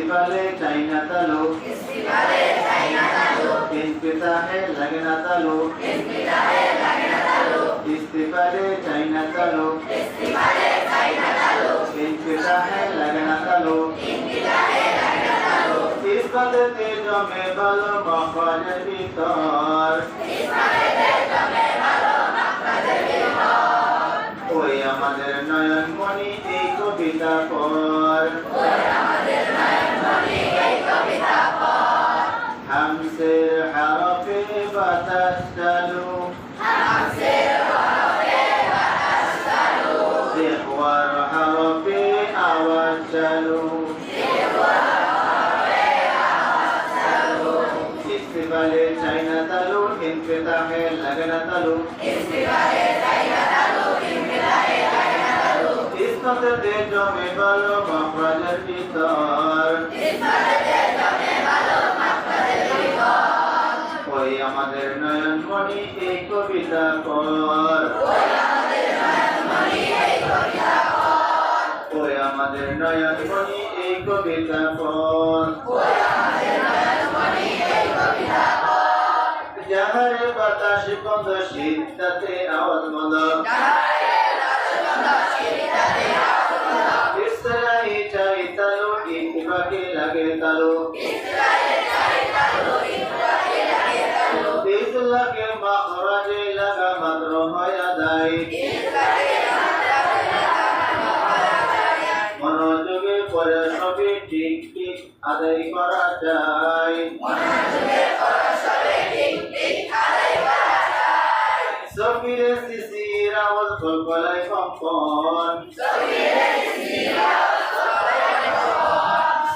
इस्तीफाले China तालु इंफिताहे लगना तालु इस्तीफाले चाइना तालु इंफिताहे लगना तालु इस्पाते तेजो में बालो मखराजे भीतर ওই আমাদের নয়নমণি এই কবিতা পড় হামসের হরফে বাতাস চালু দেওয়ার হরফে আওয়াজ চালু ইস্তিফালে চাইনা তালু ইনফিতাহে লাগনা তালু ইসমাতে তেজো মে বালো মখরাজের ভিতর ওই আমাদের নয়নমণি এই কবিতা পড় ওই আমাদের নয়নমণি এই কবিতা পড় যাহারে বাতাস বন্ধ শীতাতে আওয়াজ বন্ধ ইসরাই চাই তালু ইতফাকে লাগে তালু ইসলাকে মাখরাজে লাগা মাত্র হয় আদায় মনোযোগে পরে সবই ঠিক ঠিক আদায় করা যায় সফিরে শিশির আওয়াজ কলকলায় কম্পন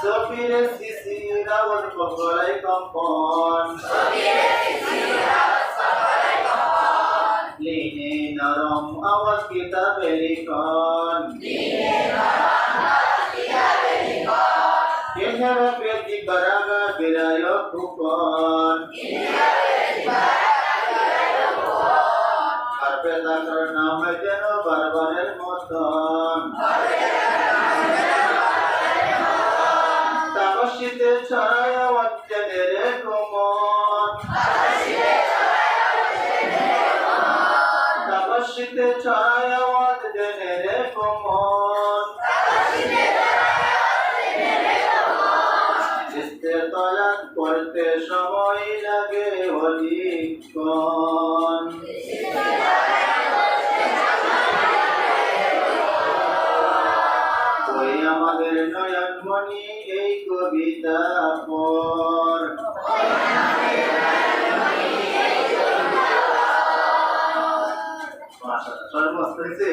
সফিরে শিশির আওয়াজ কলকলায় কম্পন লিনে নরম আওয়াজ কিতাবে লিখন ইনহারা পেতি বারাগা বিরায় ফুকন পেদা করার নাম হয় যেন বারবারের মতন তাপসীতে ছড়ায় অজ্ঞানের কুমন তাপসীতে ছড়ায় অজ্ঞানের কুমন ইস্তেতলাত করতে সময় লাগে অধিকক্ষণ আমাদের নয়নমণি এই কবিতা পড় সর্বস্ত হয়েছে।